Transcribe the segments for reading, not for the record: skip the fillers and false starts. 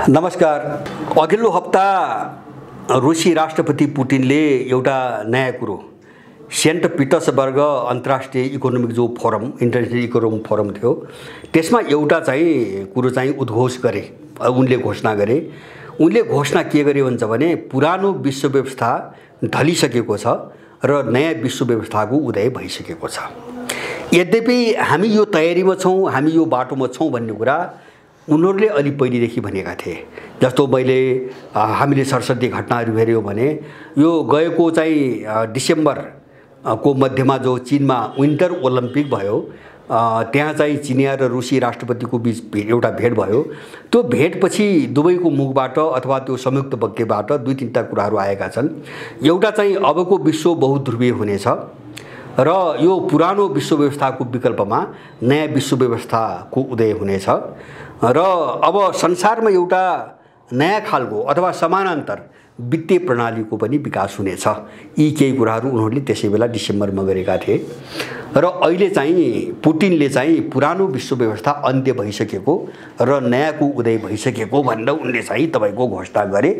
नमस्कार। अघिल्लो हप्ता रुसी राष्ट्रपति पुटिनले एउटा नयाँ कुरो सेन्ट पिटर्सबर्ग अन्तर्राष्ट्रिय इकोनोमिक जो फोरम इन्टरनेसनल इकोनोमिक फोरम थियो त्यसमा एउटा चाहिँ कुरो चाहिँ उद्घोष गरे। उनले घोषणा गरे। उनले घोषणा के गरे भन्छ भने पुरानो विश्व व्यवस्था ढलिसकेको छ र नयाँ विश्व व्यवस्थाको उदय भइसकेको छ। यद्यपि हामी यो तयारीमा छौं, हामी यो बाटोमा छौं भन्ने कुरा उनीहरूले अलि पहिलेदेखि भनेका थिए। जस्तो मैले हामीले सरस्वती घटनाहरू हेर्यौं भने यो गएको चाहिँ डिसेम्बर को मध्यमा जो चीनमा विन्टर ओलम्पिक भयो, त्यहाँ चाहिँ चिनिया र रुसी राष्ट्रपतिको बीच एउटा भेट भयो। त्यो भेटपछि दुवैको मुखबाट अथवा त्यो संयुक्त वक्तव्यबाट दुई तीनटा कुराहरू आएका छन्। एउटा चाहिँ अबको विश्व बहुध्रुवीय हुनेछ र यो पुरानो विश्व व्यवस्थाको विकल्पमा नयाँ विश्व व्यवस्थाको उदय हुनेछ र अब संसारमा एउटा नयाँ खालको अथवा समानान्तर वित्तीय प्रणालीको पनि विकास हुनेछ। यी केही कुराहरू उनीहरूले त्यसै बेला डिसेम्बरमा गरेका थिए र अहिले चाहिँ पुटिनले चाहिँ पुरानो विश्व व्यवस्था अन्त्य भइसकेको र नयाँको उदय भइसकेको भनेर उनले चाहिँ तपाईको घोषणा गरे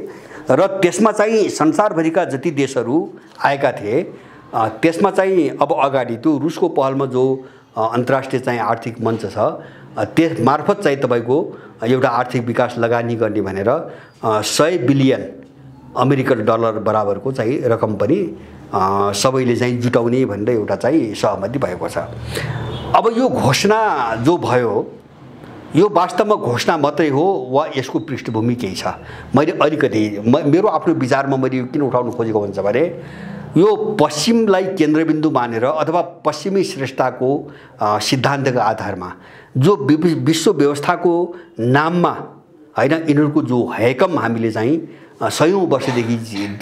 र त्यसमा चाहिँ संसारभरिका जति देशहरू आएका थिए त्यसमा चाहिँ अब अगाडि त्यो रुसको पहलमा जो अन्तर्राष्ट्रिय चाहिँ आर्थिक मञ्च छ त्यस मार्फत चाहिँ तपाईको एउटा आर्थिक विकास लगानी गर्ने भनेर 100 बिलियन अमेरिकन डलर बराबरको चाहिँ रकम पनि सबैले चाहिँ जुटाउने भनेर एउटा चाहिँ सहमति भएको छ। अब यो घोषणा जो भयो यो वास्तवमा घोषणा मात्रै हो वा यसको पृष्ठभूमि केही छ। मैले अलिकति मेरो आफ्नो विचारमा मैले किन उठाउन खोजेको भन्छ भने यो पश्चिमलाई केन्द्रबिन्दु मानेर अथवा पश्चिमी श्रेष्ठताको सिद्धान्तका आधारमा जो विश्व व्यवस्थाको नाममा हैन यिनीहरूको जो हैकम हामीले चाहिँ सयौं वर्षदेखि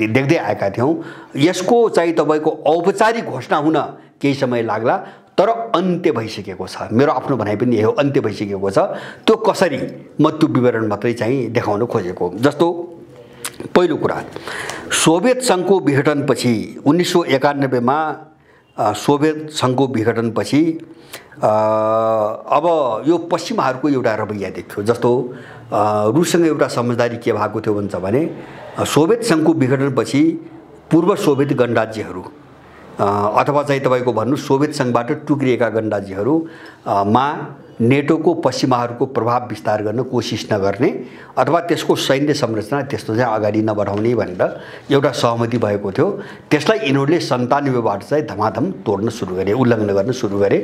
देख्दै आएका थियौं, यसको चाहिँ तपाईको औपचारिक घोषणा हुन केही समय लाग्ला तर अन्त्य भइसकेको छ। मेरो आफ्नो भनाइ पनि यही हो, अन्त्य भइसकेको छ। त्यो कसरी म त्यो विवरण मात्रै चाहिँ देखाउन खोजेको। जस्तो पहिलो कुरा सोभियत संघको विघटनपछि 1991 मा सोभियत संघको विघटनपछि अब यो पश्चिमाहरूको एउटा रवैया देखियो। जस्तो रुससँग एउटा समझदारी के भएको थियो भन्छ भने सोभियत संघको विघटनपछि पूर्व सोभियत गणराज्यहरू अथवा चाहिँ तपाईको भन्नु सोभियत संघबाट टुक्रिएका गणराज्यहरू मा नेटोको पश्चिमाहरूको प्रभाव विस्तार गर्न कोसिस नगर्ने अथवा त्यसको सैन्य संरचना त्यस्तो चाहिँ अगाडि नबढाउने भनेर एउटा सहमति भएको थियो। त्यसलाई यिनीहरूले 97 बाट चाहिँ धमाधम तोड्न सुरु गरे, उल्लङ्घन गर्न सुरु गरे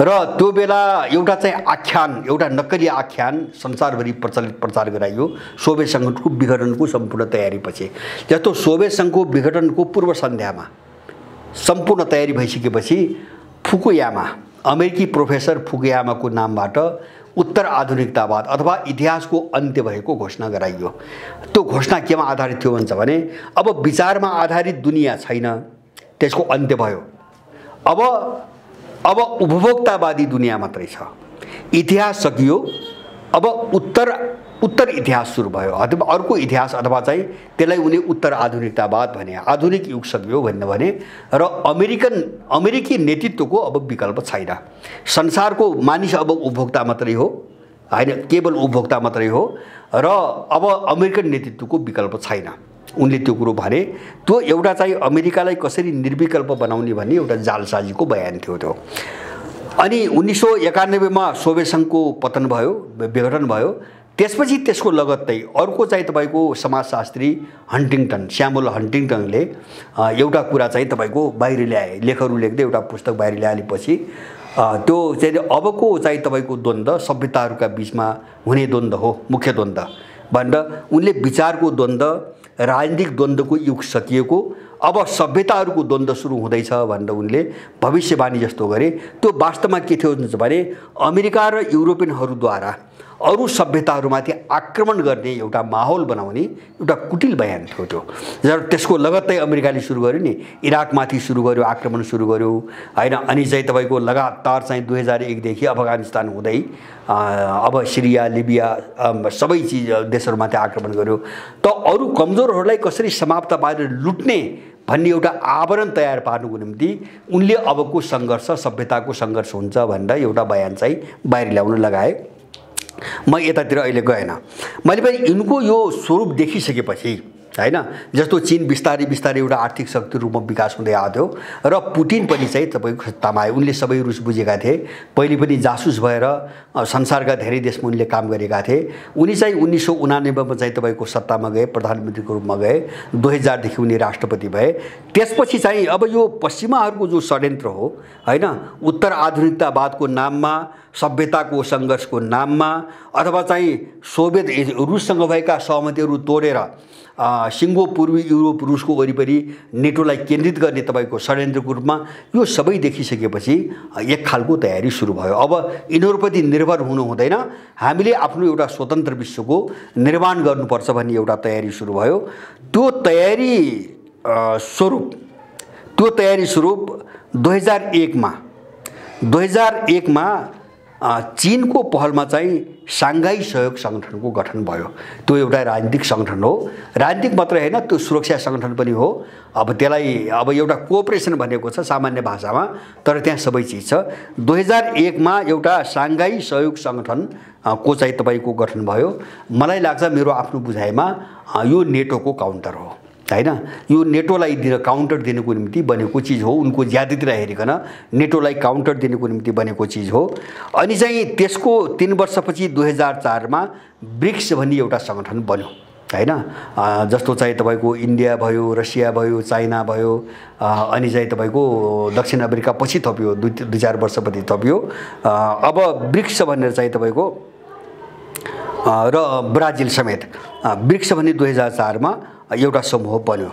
र त्यो बेला एउटा चाहिँ आख्यान, एउटा नक्कली आख्यान संसारभरि प्रचार गराइयो सोभियत संघको विघटनको सम्पूर्ण तयारीपछि। जस्तो सोभियत संघको विघटनको पूर्व सन्ध्यामा सम्पूर्ण तयारी भइसकेपछि फुकुयामा अमेरिकी प्रोफेसर फुकुयामाको नामबाट उत्तर आधुनिकतावाद अथवा इतिहासको अन्त्य भएको घोषणा गराइयो। त्यो घोषणा केमा आधारित थियो भन्छ भने अब विचारमा आधारित दुनिया छैन, त्यसको अन्त्य भयो। अब उपभोक्तावादी दुनिया मात्रै छ। इतिहास सकियो। अब उत्तर इतिहास सुरु भयो अथवा अर्को इतिहास अथवा चाहिँ त्यसलाई उनी उत्तर आधुनिकतावाद भने, आधुनिक युग सकियो भने र अमेरिकी नेतृत्वको अब विकल्प छैन। संसारको मानिस अब उपभोक्ता मात्रै हो, हैन केवल उपभोक्ता मात्रै हो र अब अमेरिकन नेतृत्वको विकल्प छैन। उनले त्यो कुरो भने त्यो एउटा चाहिँ अमेरिकालाई कसरी निर्विकल्प बनाउने भन्ने एउटा जालसाजीको बयान थियो त्यो। अनि 1991 मा सोभियत संघको पतन भयो, विघटन भयो। त्यसपछि त्यसको लगत्तै अर्को चाहिँ तपाईको समाजशास्त्री हन्टिङटन, स्यामुअल हन्टिङटनले एउटा कुरा चाहिँ तपाईको बाहिर ल्याए, लेखहरू लेख्दै एउटा पुस्तक बाहिर ल्याएपछि त्यो चाहिँ अबको चाहिँ तपाईको द्वन्द्व सभ्यताहरूका बीचमा हुने द्वन्द्व हो, मुख्य द्वन्द्व भनेर उनले विचारको द्वन्द्व, राजनीतिक द्वन्द्वको युग सकिएको, अब सभ्यताहरूको द्वन्द्व सुरु हुँदैछ भनेर उनले भविष्यवाणी जस्तो गरे। त्यो वास्तवमा के थियो भने अमेरिका र युरोपियनहरूद्वारा अरू सभ्यताहरूमाथि आक्रमण गर्ने एउटा माहौल बनाउने एउटा कुटिल बयान थियो त्यो। जब त्यसको लगत्तै अमेरिकाले सुरु गर्यो नि, इराकमाथि सुरु गर्यो, आक्रमण सुरु गर्यो हैन। अनि चाहिँ तपाईको लगातार चाहिँ 2001 देखि अफगानिस्तान हुँदै अब सिरिया, लिबिया सबै चीज देशहरूमाथि आक्रमण गर्यो। त अरू कमजोरहरूलाई कसरी समाप्त पारेर लुट्ने भन्ने एउटा आवरण तयार पार्नुको निम्ति उनले अबको संघर्ष सभ्यताको संघर्ष हुन्छ भनेर एउटा बयान चाहिँ बाहिर ल्याउन लगाए। म यतातिर अहिले गएन। मैले पनि यिनको यो स्वरूप देखिसकेपछि हैन, जस्तो चीन बिस्तारै बिस्तारै एउटा आर्थिक शक्ति रूपमा विकास हुँदै आयो र पुटिन पनि चाहिँ तपाईँको सत्तामा आए। उनले सबै रुस बुझेका थिए, पहिले पनि जासुस भएर संसारका धेरै देशमा उनले काम गरेका थिए। उनी चाहिँ 1989 मा चाहिँ तपाईँको सत्तामा गए, प्रधानमन्त्रीको रूपमा गए। 2000 देखि उनी राष्ट्रपति भए। त्यसपछि चाहिँ अब यो पश्चिमाहरूको जो षड्यन्त्र हो हैन, उत्तर आधुनिकतावादको नाममा, सभ्यताको सङ्घर्षको नाममा, अथवा चाहिँ सोभियत रुससँग भएका सहमतिहरू तोडेर सिङ्गो पूर्वी युरोप रुसको वरिपरि नेटोलाई केन्द्रित गर्ने तपाईँको षड्यन्त्रको रूपमा यो सबै देखिसकेपछि एक खालको तयारी सुरु भयो। अब यिनीहरूप्रति निर्भर हुनु हुँदैन, हामीले आफ्नो एउटा स्वतन्त्र विश्वको निर्माण गर्नुपर्छ भन्ने एउटा तयारी सुरु भयो। त्यो तयारी स्वरूप 2001 मा चीनको पहलमा चाहिँ साङ्घाई सहयोग सङ्गठनको गठन भयो। त्यो एउटा राजनीतिक सङ्गठन हो, राजनीतिक मात्रै होइन, त्यो सुरक्षा सङ्गठन पनि हो। अब त्यसलाई अब एउटा कोअपरेसन भनेको छ सामान्य भाषामा, तर त्यहाँ सबै चिज छ। 2001 मा एउटा साङ्घाई सहयोग सङ्गठन को चाहिँ तपाईँको गठन भयो। मलाई लाग्छ, मेरो आफ्नो बुझाइमा यो नेटोको काउन्टर हो हैन। यो नेटोलाई काउन्टर दिनको निम्ति बनेको चिज हो। उनको ज्यादातिर हेरिकन नेटोलाई काउन्टर दिनको निम्ति बनेको चिज हो। अनि चाहिँ त्यसको 3 वर्षपछि 2004 मा ब्रिक्स भन्ने एउटा सङ्गठन बन्यो हैन। जस्तो चाहिँ तपाईँको इन्डिया भयो, रसिया भयो, चाइना भयो, अनि चाहिँ तपाईँको दक्षिण अमेरिका पछि थपियो, 2-4 वर्षपछि थपियो। अब ब्रिक्स भनेर चाहिँ तपाईँको र ब्राजिल समेत ब्रिक्स भन्ने 2004 मा एउटा समूह बन्यो।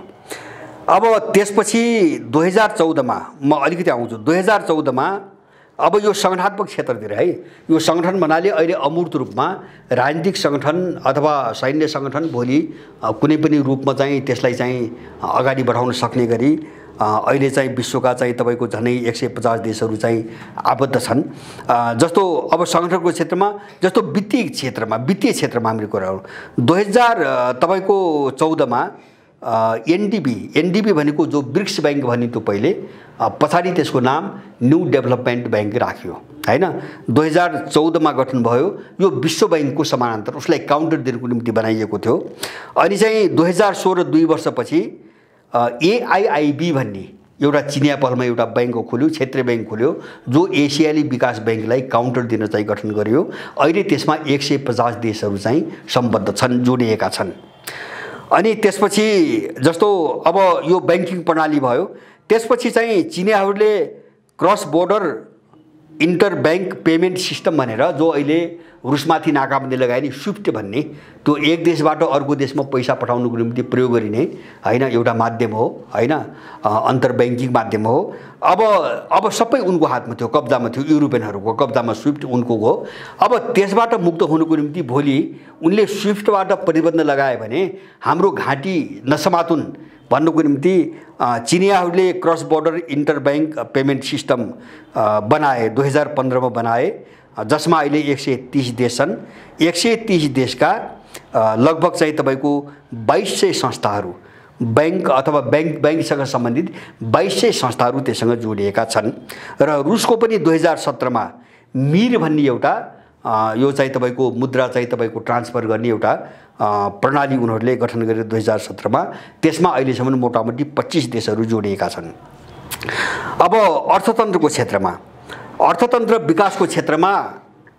अब त्यसपछि 2014 मा म अलिकति आउँछु। 2014 मा अब यो सङ्गठनात्मक क्षेत्रतिर है, यो सङ्गठन भन्नाले अहिले अमूर्त रूपमा राजनीतिक सङ्गठन अथवा सैन्य सङ्गठन भोलि कुनै पनि रूपमा चाहिँ त्यसलाई चाहिँ अगाडि बढाउन सक्ने गरी अहिले चाहिँ विश्वका चाहिँ तपाईँको झनै 150 देशहरू चाहिँ आबद्ध छन्। जस्तो अब सङ्गठनको क्षेत्रमा, जस्तो वित्तीय क्षेत्रमा हाम्रो कुराहरू 2014 मा एनडीबी भनेको जो ब्रिक्स ब्याङ्क भन्ने त्यो पहिले, पछाडि त्यसको नाम न्यू डेभलपमेन्ट ब्याङ्क राखियो हैन। 2014 मा गठन भयो। यो विश्व ब्याङ्कको समानान्तर उसलाई काउन्टर दिनको निम्ति बनाइएको थियो। अनि चाहिँ 2016 2 वर्षपछि एआइआइबी भन्ने एउटा चिनिया पहलमा एउटा ब्याङ्क खोल्यो, क्षेत्रीय ब्याङ्क खोल्यो, जो एसियाली विकास ब्याङ्कलाई काउन्टर दिन चाहिँ गठन गर्यो। अहिले त्यसमा 150 देशहरू चाहिँ सम्बद्ध छन्, जोडिएका छन्। अनि त्यसपछि जस्तो अब यो ब्याङ्किङ प्रणाली भयो, त्यसपछि चाहिँ चिनियाहरूले cross border interbank payment system भनेर जो अहिले रुसमाथि नाकाबन्दी लगाए नि स्विफ्ट भन्ने, त्यो एक देशबाट अर्को देशमा पैसा पठाउनुको निम्ति प्रयोग गरिने हैन एउटा माध्यम हो हैन, अन्तर ब्याङ्किङ माध्यम हो। अब सबै उनको हातमा थियो, कब्जामा थियो, युरोपियनहरूको कब्जामा स्विफ्ट उनको हो। अब त्यसबाट मुक्त हुनुको निम्ति भोलि उनले स्विफ्टबाट प्रतिबन्ध लगाए भने हाम्रो घाँटी नसमातुन् भन्नुको निम्ति चिनियाहरूले cross border interbank payment system बनाए, 2015 मा बनाए, जसमा अहिले 130 देश छन्। 130 देशका लगभग चाहिँ तपाईँको 2200 संस्थाहरू, ब्याङ्क अथवा ब्याङ्कसँग सम्बन्धित 2200 संस्थाहरू त्यससँग जोडिएका छन्। र रुसको पनि 2017 मा मिर भन्ने एउटा यो चाहिँ तपाईँको मुद्रा चाहिँ तपाईँको ट्रान्सफर गर्ने एउटा प्रणाली उनीहरूले गठन गरे 2017 मा। त्यसमा अहिलेसम्म मोटामोटी 25 देशहरू जोडिएका छन्। अब अर्थतन्त्रको क्षेत्रमा, अर्थतन्त्र विकासको क्षेत्रमा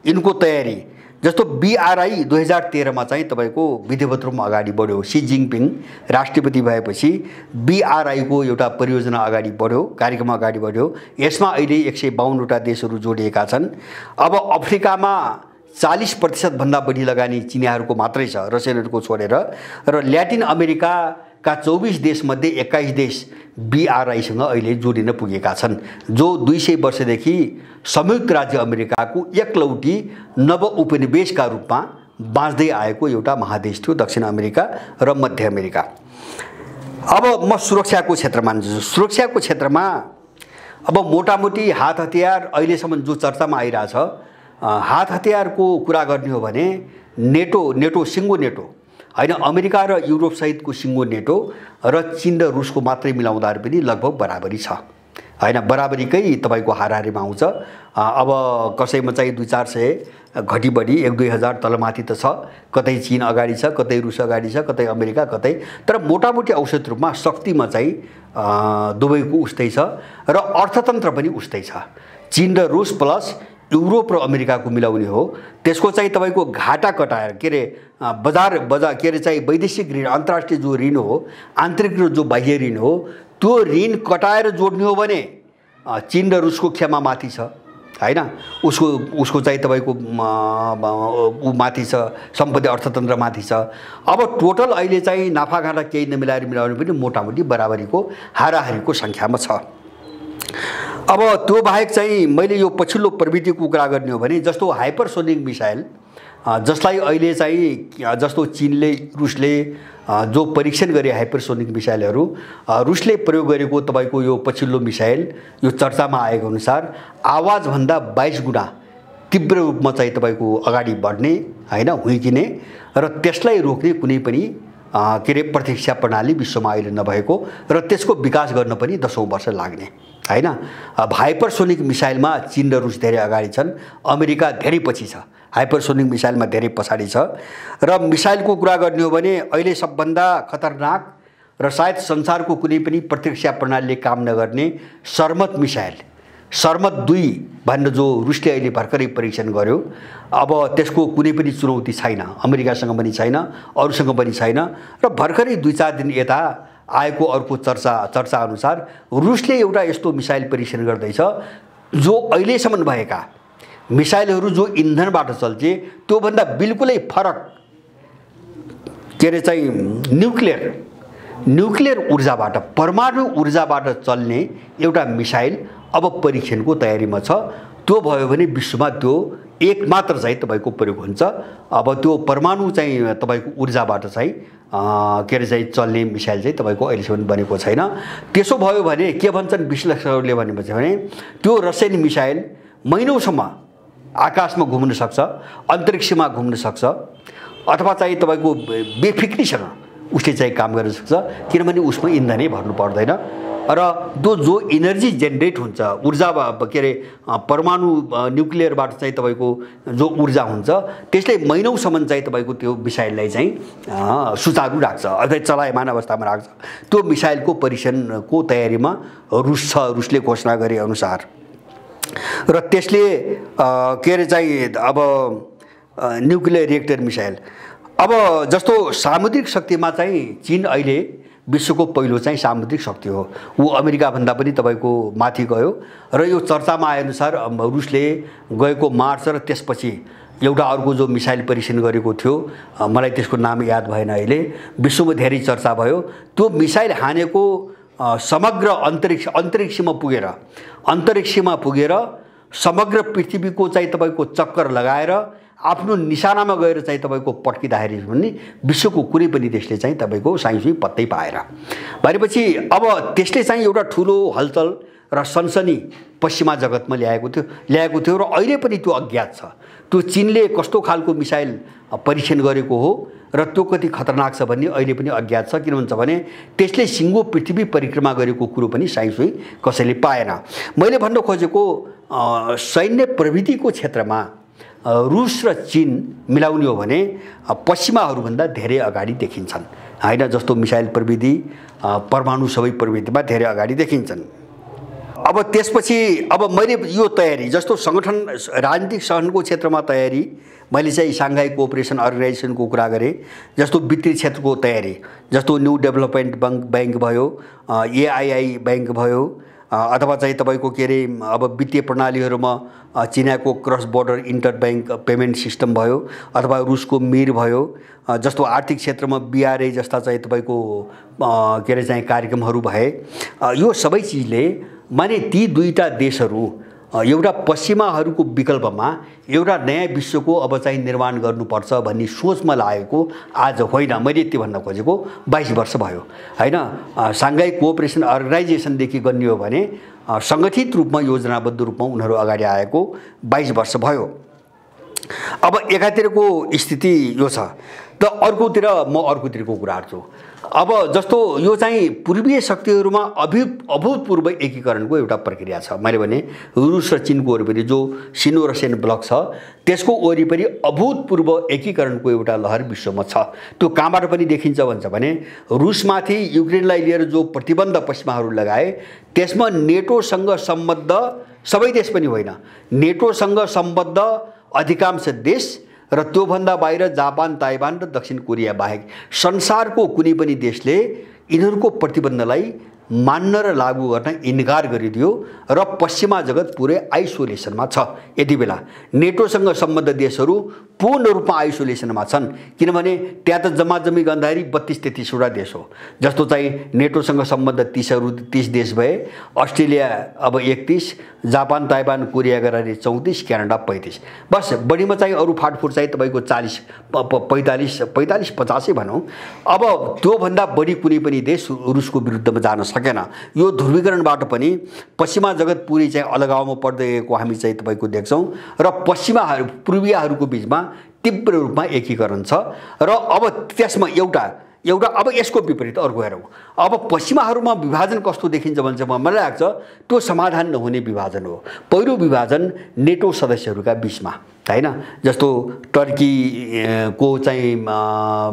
यिनको तयारी, जस्तो बीआरआई 2013 मा चाहिँ तपाईँको विधिवत रूपमा अगाडि बढ्यो। सी जिनपिङ राष्ट्रपति भएपछि बीआरआई को एउटा परियोजना अगाडि बढ्यो, कार्यक्रम अगाडि बढ्यो। यसमा अहिले 152 वटा देशहरू जोडिएका छन्। अब अफ्रिकामा 40% भन्दा बढी लगानी चिनियाहरूको मात्रै छ, रसियनहरूको छोडेर। र ल्याटिन अमेरिकाका 24 देशमध्ये 21 देश बीआरआईसँग अहिले जोडिन पुगेका छन्, जो 200 वर्षदेखि संयुक्त राज्य अमेरिकाको एकलौटी नव उपनिवेशका रूपमा बाँच्दै आएको एउटा महादेश थियो, दक्षिण अमेरिका र मध्य अमेरिका। अब म सुरक्षाको क्षेत्रमा जान्छु। सुरक्षाको क्षेत्रमा अब मोटामोटी हात हतियार अहिलेसम्म जो चर्चामा आइरहेछ, हात हतियारको कुरा गर्ने हो भने नेटो सिङ्गो नेटो हैन, अमेरिका र युरोप सहितको सिङ्गो नेटो र चीन र रुसको मात्रै मिलाउँदा पनि लगभग बराबरी छ हैन, बराबरीकै तपाईँको हाराहारीमा आउँछ। अब कसैमा चाहिँ 200-400 घटी बढी 1-2 हजार तलमाथि त छ, कतै चीन अगाडि छ, कतै रुस अगाडि छ, कतै अमेरिका, कतै, तर मोटामोटी औसत रूपमा शक्तिमा चाहिँ दुबईको उस्तै छ र अर्थतन्त्र पनि उस्तै छ। चीन र रुस प्लस युरोप र अमेरिकाको मिलाउने हो। त्यसको चाहिँ तपाईको घाटा कटाएर के रे बजार के रे चाहिँ वैदेशिक ऋण, अन्तर्राष्ट्रिय जो ऋण हो, आन्तरिक र जो बाह्य ऋण हो, त्यो ऋण कटाएर जोड्ने हो भने चीन र रुसको क्षमा माथि छ हैन, उसको चाहिँ तपाईको उ माथि छ, सम्पत्ति अर्थतन्त्र माथि छ। अब टोटल अहिले चाहिँ नाफाघाटा केही नमिलाएर मिलाउने पनि मोटामोटी बराबरीको हाराहारीको संख्यामा छ। अब त्यो बाहेक चाहिँ मैले यो पछिल्लो प्रविधिको कुरा गर्ने हो भने जस्तो हाइपरसोनिक मिसाइल, जसलाई अहिले चाहिँ जस्तो चीनले रुसले जो परीक्षण गरे हाइपरसोनिक मिसाइलहरू, रुसले प्रयोग गरेको तपाईको यो पछिल्लो मिसाइल यो चर्चामा आएको अनुसार आवाजभन्दा 22 गुणा तीव्र रूपमा चाहिँ तपाईको अगाडि बढ्ने हैन, हुइकिने र त्यसलाई रोक्ने कुनै पनि के रे प्रतिरक्षा प्रणाली विश्वमा अहिले नभएको र त्यसको विकास गर्न पनि 10 औं वर्ष लाग्ने हैन। अब हाइपरसोनिक मिसाइलमा चीन र रुस धेरै अगाडि छन्, अमेरिका धेरै पछि छ, हाइपरसोनिक मिसाइलमा धेरै पछाडि छ। र मिसाइलको कुरा गर्ने हो भने अहिले सबभन्दा खतरनाक र सायद संसारको कुनै पनि प्रतिरक्षा प्रणालीले काम नगर्ने सर्मत मिसाइल, सर्मत 2 भन्ने जो रुसले अहिले भर्खरै परीक्षण गर्यो, अब त्यसको कुनै पनि चुनौती छैन, अमेरिकासँग पनि छैन, अरूसँग पनि छैन। र भर्खरै 2-4 दिन यता आएको अर्को चर्चा अनुसार रुसले एउटा यस्तो मिसाइल परीक्षण गर्दैछ जो अहिलेसम्म भएका मिसाइलहरू जो इन्धनबाट चल्थे त्योभन्दा बिल्कुलै फरक के रे चाहिँ न्युक्लियर ऊर्जाबाट, परमाणु ऊर्जाबाट चल्ने एउटा मिसाइल अब परीक्षणको तयारीमा छ। त्यो भयो भने विश्वमा त्यो एक मात्र चाहिँ तपाईको प्रयोग हुन्छ। अब त्यो परमाणु चाहिँ तपाईको ऊर्जाबाट चाहिँ के रे चाहिँ चल्ने मिसाइल चाहिँ तपाईको अहिलेसम्म बनेको छैन। त्यसो भयो भने के भन्छन् विश्लेषकहरूले भने त्यो रसियन मिसाइल महिनौसम्म आकाशमा घुम्न सक्छ, अन्तरिक्षमा घुम्न सक्छ, अथवा चाहिँ तपाईको बेफिक्रीसँग उसले चाहिँ काम गर्न सक्छ, किनभने उसमा इन्धनै भर्नु पर्दैन र जो एनर्जी जेनेरेट हुन्छ, ऊर्जा के रे परमाणु न्युक्लियरबाट चाहिँ तपाईको जो ऊर्जा हुन्छ त्यसले महिनौसम्म चाहिँ तपाईको त्यो मिसाइललाई चाहिँ सुचारू राख्छ अथवा चलायमान अवस्थामा राख्छ। त्यो मिसाइलको परीक्षणको तयारीमा रुस छ, रुसले घोषणा गरे अनुसार। र त्यसले के रे चाहिँ अब न्युक्लियर रिएक्टर मिसाइल, अब जस्तो सामुद्रिक शक्तिमा चाहिँ चीन अहिले विश्वको पहिलो चाहिँ सामुद्रिक शक्ति हो, ऊ अमेरिका भन्दा पनि तपाईको माथि गयो। र यो चर्चामा आए अनुसार रुसले गएको मार्च र त्यसपछि एउटा अर्को जो मिसाइल परीक्षण गरेको थियो, मलाई त्यसको नाम याद भएन अहिले, विश्वमा धेरै चर्चा भयो। त्यो मिसाइल हानेको समग्र अन्तरिक्षमा पुगेर समग्र पृथ्वीको चाहिँ तपाईको चक्कर लगाएर आफ्नो निशानामा गएर चाहिँ तपाईको पट्किँदाखेरि पनि विश्वको कुनै पनि देशले चाहिँ तपाईको साइन्सै पत्तै पाएन। भनेपछि अब त्यसले चाहिँ एउटा ठुलो हलचल र सनसनी पश्चिमा जगतमा ल्याएको थियो र अहिले पनि त्यो अज्ञात छ। त्यो चीनले कस्तो खालको मिसाइल परीक्षण गरेको हो र त्यो कति खतरनाक छ भन्ने अहिले पनि अज्ञात छ। किन भन्छ भने त्यसले सिङ्गो पृथ्वी परिक्रमा गरेको कुरो पनि साइन्सै कसैले पाएन। मैले भन्न खोजेको सैन्य प्रविधिको क्षेत्रमा रुस र चीन मिलाउने हो भने पश्चिमाहरूभन्दा धेरै अगाडि देखिन्छन् हैन। जस्तो मिसाइल प्रविधि, परमाणु सबै प्रविधिमा धेरै अगाडि देखिन्छन्। अब त्यसपछि अब मैले यो तयारी जस्तो संगठन राजनीतिक सङ्गठनको क्षेत्रमा तयारी, मैले चाहिँ साङ्घाई कोअपरेसन अर्गनाइजेसनको कुरा गरेँ। जस्तो वित्तीय क्षेत्रको तयारी, जस्तो न्यू डेभलपमेन्ट बैंक भयो, एआइआई बैंक भयो, अथवा चाहिँ तपाईको के रे अब वित्तीय प्रणालीहरूमा चिनाको cross border interbank payment system भयो, अथवा रुसको मिर भयो। जस्तो आर्थिक क्षेत्रमा बिआरए जस्ता चाहिँ तपाईको के रे चाहिँ कार्यक्रमहरू भए। यो सबै चिजले माने ती दुईटा देशहरू एउटा पश्चिमाहरूको विकल्पमा एउटा नयाँ विश्वको अब चाहिँ निर्माण गर्नुपर्छ भन्ने सोचमा लागेको आज होइन। मैले यति भन्न खोजेको 22 वर्ष भयो हैन। साङ्घाई कोअपरेसन अर्गनाइजेसनदेखि गर्ने हो भने सङ्गठित रूपमा योजनाबद्ध रूपमा उनीहरू अगाडि आएको 22 वर्ष भयो। अब एकातिरको स्थिति यो छ त अर्कोतिर म अर्कोतिरको कुरा गर्छु। अब जस्तो यो चाहिँ पूर्वीय शक्तिहरूमा अभूतपूर्व एकीकरणको एउटा प्रक्रिया छ। मैले भने रुस र चीनको वरिपरि जो सिनो रसियन ब्लक छ त्यसको वरिपरि अभूतपूर्व एकीकरणको एउटा लहर विश्वमा छ। त्यो कहाँबाट पनि देखिन्छ भन्छ भने रुसमाथि युक्रेनलाई लिएर जो प्रतिबन्ध पश्चिमाहरू लगाए त्यसमा नेटोसँग सम्बद्ध सबै देश पनि होइन, नेटोसँग सम्बद्ध अधिकांश देश र त्योभन्दा बाहिर जापान, ताइवान र दक्षिण कोरिया बाहेक संसारको कुनै पनि देशले यिनीहरूको प्रतिबन्धलाई मान्न र लागू गर्न इन्कार गरिदियो र पश्चिमा जगत पुरै आइसोलेसनमा छ। यति बेला नेटोसँग सम्बद्ध देशहरू पूर्ण रूपमा आइसोलेसनमा छन्, किनभने त्यहाँ त जम्माजम्मी गर्दाखेरि 32-33वटा देश हो। जस्तो चाहिँ नेटोसँग सम्बद्ध 30 देश भए, अस्ट्रेलिया अब 31, जापान, ताइवान, कोरिया गरेर 34, क्यानाडा 35। बस बढीमा चाहिँ अरू फाटफुट चाहिँ तपाईँको 40, 45, 50 भनौँ। अब त्योभन्दा बढी कुनै पनि देश रुसको विरुद्धमा जान सकेन। यो ध्रुवीकरणबाट पनि पश्चिमा जगत पुरै चाहिँ अलगावमा पर्दै गएको हामी चाहिँ तपाईँको देख्छौँ र पूर्वीयहरूको बिचमा तीव्र रूपमा एकीकरण छ। र अब त्यसमा एउटा अब यसको विपरीत अर्को हेरौँ। अब पश्चिमाहरूमा विभाजन कस्तो देखिन्छ भने चाहिँ मलाई लाग्छ त्यो समाधान नहुने विभाजन हो। पहिलो विभाजन नेटो सदस्यहरूका बिचमा, हैन, जस्तो टर्कीको चाहिँ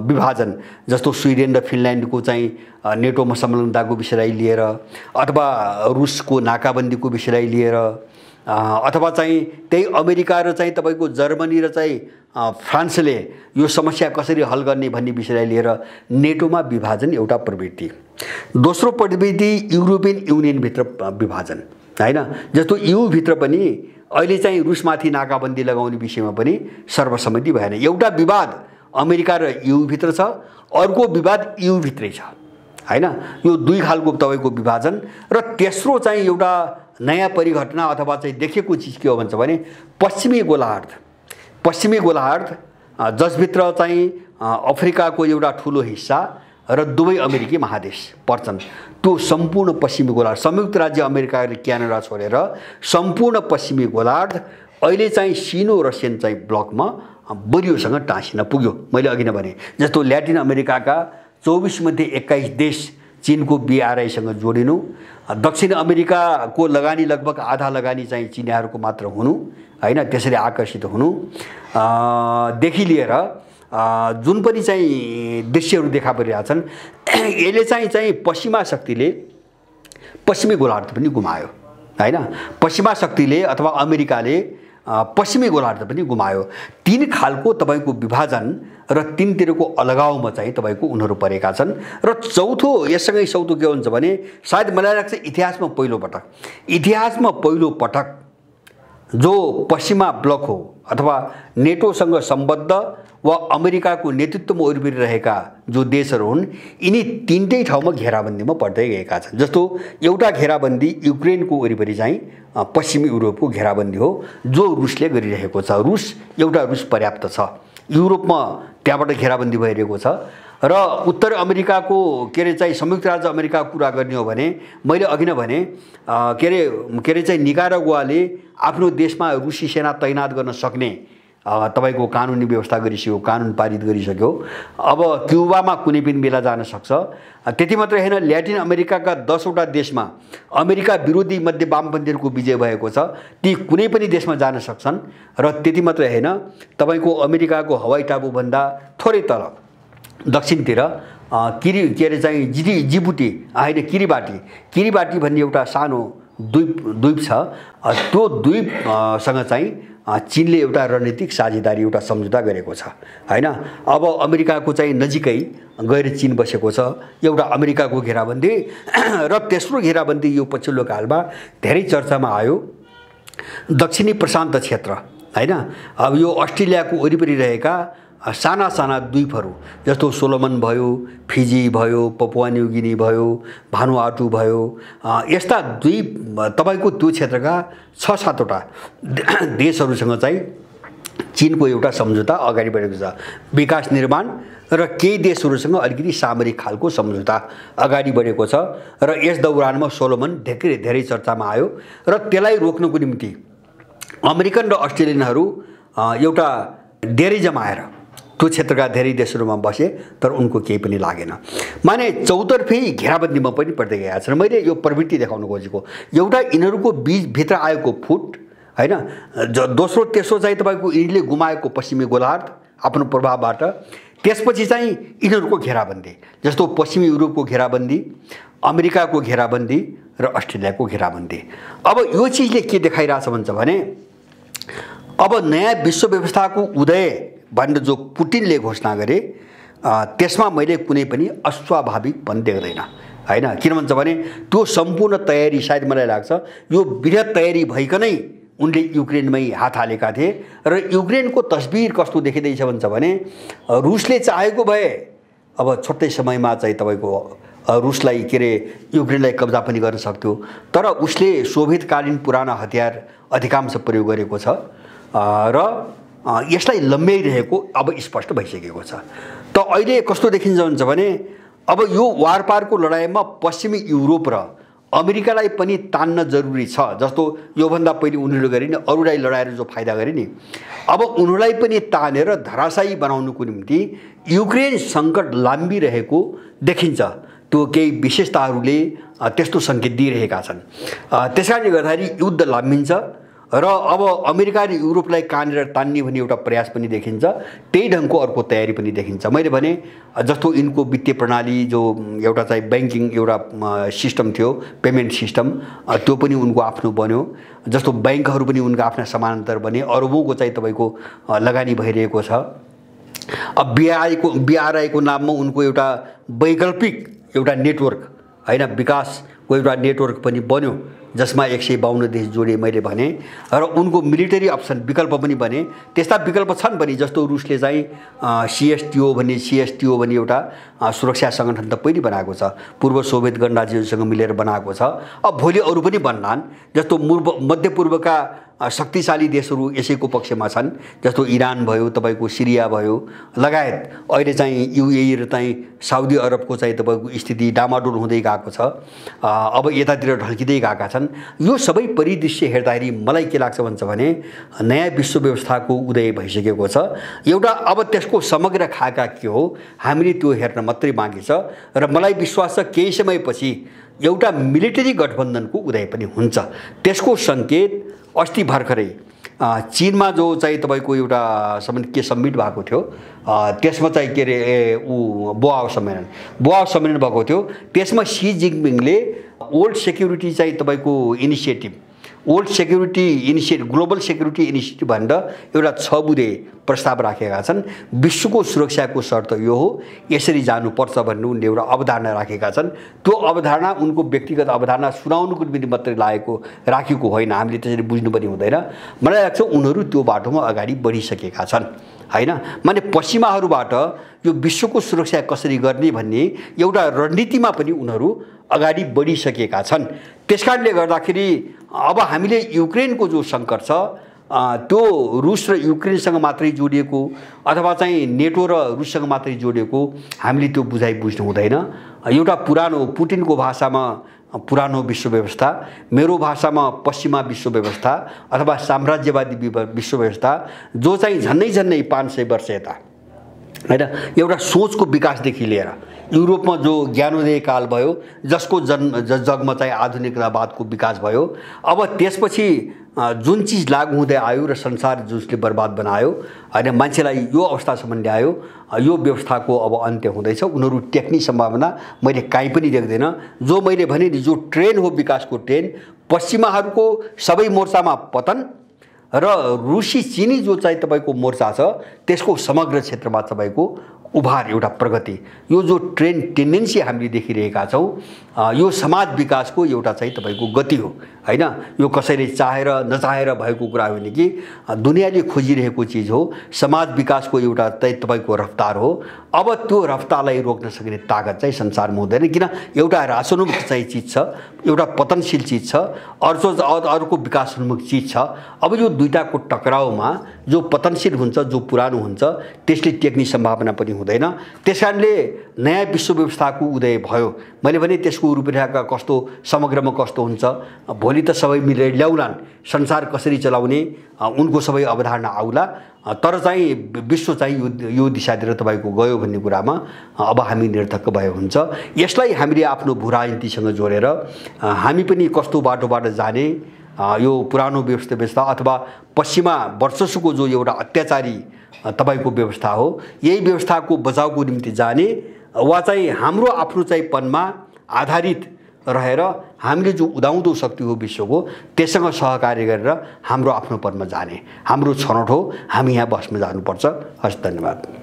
विभाजन, जस्तो स्विडेन र फिनल्यान्डको चाहिँ नेटोमा संलग्नताको विषयलाई लिएर, अथवा रुसको नाकाबन्दीको विषयलाई लिएर, अथवा चाहिँ त्यही अमेरिका र चाहिँ तपाईँको जर्मनी र चाहिँ फ्रान्सले यो समस्या कसरी हल गर्ने भन्ने विषयलाई लिएर नेटोमा विभाजन एउटा प्रवृत्ति। दोस्रो प्रवृत्ति युरोपियन युनियनभित्र विभाजन, हैन, जस्तो भित्र पनि अहिले चाहिँ रुसमाथि नाकाबन्दी लगाउने विषयमा पनि सर्वसम्मति भएन। एउटा विवाद अमेरिका र भित्र छ, अर्को विवाद भित्रै छ, हैन। यो दुई खालको तपाईँको विभाजन। र तेस्रो चाहिँ एउटा नयाँ परिघटना अथवा चाहिँ देखेको चिज के हो भन्छ भने पश्चिमी गोलार्ध जसभित्र चाहिँ अफ्रिकाको एउटा ठुलो हिस्सा र दुवै अमेरिकी महादेश पर्छन्। त्यो सम्पूर्ण पश्चिमी गोलार्ध, संयुक्त राज्य अमेरिका र क्यानाडा छोडेर सम्पूर्ण पश्चिमी गोलार्ध अहिले चाहिँ सिनो रसियन चाहिँ ब्लकमा बलियोसँग टाँसिन पुग्यो। मैले अघि नै भने जस्तो ल्याटिन अमेरिकाका 24 मध्ये 21 देश चीनको BRIसँग जोडिनु, दक्षिण अमेरिकाको लगानी लगभग आधा लगानी चाहिँ चिनियाहरूको मात्र हुनु, हैन, त्यसरी आकर्षित हुनु देखि लिएर जुन पनि चाहिँ दृश्यहरू देखा परिरहेछन्, यसले चाहिँ पश्चिमा शक्तिले पश्चिमी गोलार्ध पनि गुमायो, हैन। पश्चिमा शक्तिले अथवा अमेरिकाले पश्चिमी गोलार्ध पनि गुमायो। तीन खालको तपाईँको विभाजन र तीनतिरको अलगावमा चाहिँ तपाईँको उनीहरू परेका छन्। र यससँगै चौथो के हुन्छ भने सायद मलाई लाग्छ इतिहासमा पहिलो पटक जो पश्चिमा ब्लक हो अथवा नेटोसँग सम्बद्ध वा अमेरिकाको नेतृत्वमा वरिपरि रहेका जो देशहरू हुन्, यिनी तीनटै ठाउँमा घेराबन्दीमा पर्दै गएका छन्। जस्तो एउटा घेराबन्दी युक्रेनको वरिपरि चाहिँ पश्चिमी युरोपको घेराबन्दी हो जो रुसले गरिरहेको छ। रुस पर्याप्त छ। युरोपमा त्यहाँबाट घेराबन्दी भइरहेको छ। र उत्तर अमेरिकाको चाहिँ संयुक्त राज्य अमेरिकाको कुरा गर्ने हो भने मैले अघि नै भने चाहिँ निकारागुवाले आफ्नो देशमा रुसी सेना तैनात गर्न सक्ने तपाईको कानुनी व्यवस्था गरिसक्यो, कानुन पारित गरिसक्यो। अब क्युबामा कुनै पनि बेला जान सक्छ। त्यति मात्रै हैन, ल्याटिन अमेरिकाका 10 वटा देशमा अमेरिका विरोधी मध्य वामपन्थीहरूको विजय भएको छ, ती कुनै पनि देशमा जान सक्छन्। र त्यति मात्रै हैन, तपाईको अमेरिकाको हवाई टापु भन्दा थोरै तल दक्षिणतिर चाहिँ जिबुटी होइन किरिबाटी भन्ने एउटा सानो द्वीप छ। त्यो द्वीपसँग चाहिँ चीनले एउटा रणनीतिक साझेदारी एउटा सम्झौता गरेको छ, हैन। अब अमेरिकाको चाहिँ नजिकै गएर चीन बसेको छ। एउटा अमेरिकाको घेराबन्दी र तेस्रो घेराबन्दी यो पछिल्लो कालमा धेरै चर्चामा आयो, दक्षिणी प्रशान्त क्षेत्र, हैन। अब यो अस्ट्रेलियाको वरिपरि रहेका साना द्वीपहरू जस्तो सोलोमन भयो, फिजी भयो, पपुवा न्युगिनी भयो, भानुआटु भयो, यस्ता द्वीप तपाईको त्यो क्षेत्रका 6-7 वटा देशहरूसँग चाहिँ चीनको एउटा सम्झौता अगाडि बढेको छ। विकास निर्माण र केही देशहरूसँग अलिकति सामरिक खालको सम्झौता अगाडि बढेको छ। र यस दौरानमा सोलोमन धेरै चर्चामा आयो। र त्यसलाई रोक्नको निम्ति अमेरिकन र अस्ट्रेलियनहरू एउटा डेरै जमाएर त्यो क्षेत्रका धेरै देशहरूमा बसे तर उनको केही पनि लागेन। माने चौतर्फी घेराबन्दीमा पनि पर्दै गएका छन्। मैले यो प्रवृत्ति देखाउन खोजेको एउटा यिनीहरूको भित्र आएको फुट हैन, दोस्रो तेस्रो चाहिँ तपाईको यिनले गुमाएको पश्चिमी गोलार्ध आफ्नो प्रभावबाट, त्यसपछि चाहिँ यिनीहरूको घेराबन्दी जस्तो पश्चिमी युरोपको घेराबन्दी, अमेरिकाको घेराबन्दी र अस्ट्रेलियाको घेराबन्दी। अब यो चीजले के देखाइरहेछ भन्छ भने अब नयाँ विश्व व्यवस्थाको उदय भनेर जो पुटिनले घोषणा गरे त्यसमा मैले कुनै पनि अस्वाभाविकपन देख्दैन हैन। किन भन्छ भने त्यो सम्पूर्ण तयारी सायद मलाई लाग्छ यो बृहत तयारी भइकनै उनले युक्रेनमै हात हालेका थिए र युक्रेनको तस्बिर कस्तो देखिँदैछ भन्छ भने रुसले चाहेको भए अब छोटै समयमा चाहिँ तपाईको रुसलाई के रे युक्रेनलाई कब्जा पनि गर्न सक्थ्यो, तर उसले सोभियतकालीन पुराना हतियार अधिकांश प्रयोग गरेको छ र यसलाई लम्ब्याइरहेको अब स्पष्ट भइसकेको छ। त अहिले कस्तो देखिन्छ भन्छ भने अब यो वारपारको लडाईँमा पश्चिमी युरोप र अमेरिकालाई पनि तान्न जरुरी छ। जस्तो योभन्दा पहिले उनीहरूले गरे नि अरूलाई लडाएर जो फाइदा गरे नि, अब उनीहरूलाई पनि तानेर धराशायी बनाउनुको निम्ति युक्रेन सङ्कट लाम्बिरहेको देखिन्छ। त्यो केही विशेषताहरूले त्यस्तो सङ्केत दिइरहेका छन्। त्यसकारणले गर्दाखेरि युद्ध लाम्बिन्छ र अब अमेरिका र युरोपलाई कानेर तान्ने भन्ने एउटा प्रयास पनि देखिन्छ। त्यही ढङ्गको अर्को तयारी पनि देखिन्छ। मैले भने जस्तो यिनको वित्तीय प्रणाली जो एउटा चाहिँ ब्याङ्किङ एउटा सिस्टम थियो, पेमेन्ट सिस्टम, त्यो पनि उनको आफ्नो बन्यो। जस्तो ब्याङ्कहरू पनि उनका आफ्ना समानान्तर बने, अरबौँको चाहिँ तपाईँको लगानी भइरहेको छ। अब बिआरआईको नाममा उनको एउटा वैकल्पिक एउटा नेटवर्क हैन, विकासको एउटा नेटवर्क पनि बन्यो जसमा 152 देश जोडे मैले भने, र उनको मिलिटरी अप्सन विकल्प पनि बने। त्यस्ता विकल्प छन् पनि जस्तो रुसले चाहिँ सीएसटीओ भन्ने एउटा सुरक्षा सङ्गठन त पहिले बनाएको छ, पूर्व सोभियत गणराज्यहरूसँग मिलेर बनाएको छ। अब भोलि अरू पनि बन्लान्। जस्तो मध्यपूर्वका शक्तिशाली देशहरू यसैको पक्षमा छन्, जस्तो इरान भयो, तपाईँको सिरिया भयो लगायत। अहिले चाहिँ युएई र चाहिँ साउदी अरबको चाहिँ तपाईँको स्थिति डामाडोल हुँदै गएको छ, अब यतातिर ढल्किँदै गएका छन्। यो सबै परिदृश्य हेर्दाखेरि मलाई के लाग्छ भन्छ भने नयाँ विश्व व्यवस्थाको उदय भइसकेको छ। एउटा अब त्यसको समग्र खाका के हो हामीले त्यो हेर्न मात्रै बाँकी छ र मलाई विश्वास छ केही समयपछि एउटा मिलिटरी गठबन्धनको उदय पनि हुन्छ। त्यसको सङ्केत अस्ति भर्खरै चीनमा जो चाहिँ तपाईँको एउटा समिट भएको थियो, त्यसमा चाहिँ के अरे बोआओ सम्मेलन भएको थियो। त्यसमा सी जिनपिङले ओल्ड सेक्युरिटी चाहिँ तपाईँको ग्लोबल सेक्युरिटी इनिसिएटिभ भनेर एउटा 6 बुँदे प्रस्ताव राखेका छन्। विश्वको सुरक्षाको शर्त यो हो, यसरी जानुपर्छ भन्ने उनले एउटा अवधारणा राखेका छन्। त्यो अवधारणा उनको व्यक्तिगत अवधारणा सुनाउनुको निम्ति मात्रै राखेको होइन, हामीले त्यसरी बुझ्नु पनि हुँदैन। मलाई लाग्छ उनीहरू त्यो बाटोमा अगाडि बढिसकेका छन् हैन। माने पश्चिमाहरूबाट यो विश्वको सुरक्षा कसरी गर्ने भन्ने एउटा रणनीतिमा पनि उनीहरू अगाडि बढिसकेका छन्। त्यसकारणले गर्दाखेरि अब हामीले युक्रेनको जो सङ्कट छ त्यो रुस र युक्रेनसँग मात्रै जोडिएको अथवा चाहिँ नेटो र रुससँग मात्रै जोडिएको हामीले त्यो बुझाइ बुझ्नु हुँदैन। एउटा पुरानो पुटिनको भाषामा पुरानो विश्व व्यवस्था, मेरो भाषामा पश्चिमा विश्व व्यवस्था अथवा साम्राज्यवादी विश्व व्यवस्था जो चाहिँ झन्नै 500 वर्ष यता हैन एउटा सोचको विकासदेखि लिएर युरोपमा जो ज्ञानोदय काल भयो, जसको जगमा चाहिँ आधुनिकतावादको विकास भयो। अब त्यसपछि जुन चीज लागू हुँदै आयो र संसार जसले बर्बाद बनायो हैन, मान्छेलाई यो अवस्थासम्म ल्यायो, यो व्यवस्थाको अब अन्त्य हुँदैछ। उनीहरू टेक्ने सम्भावना मैले काहीँ पनि देख्दैन। जो मैले भने नि जो ट्रेन हो विकासको ट्रेन, पश्चिमाहरूको सबै मोर्चामा पतन र रुसी चिनी जो चाहिँ तपाईँको मोर्चा छ त्यसको समग्र क्षेत्रमा तपाईँको उभार एउटा प्रगति, यो जो ट्रेन टेन्डेन्सी हामीले देखिरहेका छौँ यो समाज विकासको एउटा चाहिँ तपाईँको गति हो हैन। यो कसैले चाहेर नचाहेर भएको कुरा होइन कि दुनियाँले खोजिरहेको चिज हो। समाज विकासको एउटा तपाईँको रफ्तार हो। अब त्यो रफ्तारलाई रोक्न सक्ने ताकत चाहिँ संसारमा हुँदैन, किन एउटा रासोन्मुख चाहिँ चिज छ, एउटा पतनशील चिज छ, अर्को विकासोन्मुख चिज छ। अब यो दुईटाको टकराउमा जो पतनशील हुन्छ, जो पुरानो हुन्छ, त्यसले टेक्ने सम्भावना पनि हुँदैन। त्यसकारणले नयाँ विश्व व्यवस्थाको उदय भयो। मैले भने त्यसको रूपरेखा कस्तो, समग्रमा कस्तो हुन्छ, भोलि त सबै मिलेर ल्याउलान्, संसार कसरी चलाउने उनको सबै अवधारणा आउला। तर चाहिँ विश्व चाहिँ यो दिशातिर तपाईको गयो भन्ने कुरामा अब हामी निर्धक्क भयो हुन्छ। यसलाई हामीले आफ्नो भू राजनीतिसँग जोडेर हामी पनि कस्तो बाटोबाट जाने, यो पुरानो व्यवस्था अथवा पश्चिमा वर्चस्वको जो एउटा अत्याचारी तपाईको व्यवस्था हो, यही व्यवस्थाको बचाउको निम्ति जाने वा चाहिँ हाम्रो आफ्नो चाहिँ पनमा आधारित रहेर हामीले जो उदाउँदो शक्ति हो विश्वको त्यससँग सहकार्य गरेर हाम्रो आफ्नो पनमा जाने हाम्रो छनौट हो। हामी यहाँ बस्न जानुपर्छ। हस्, धन्यवाद।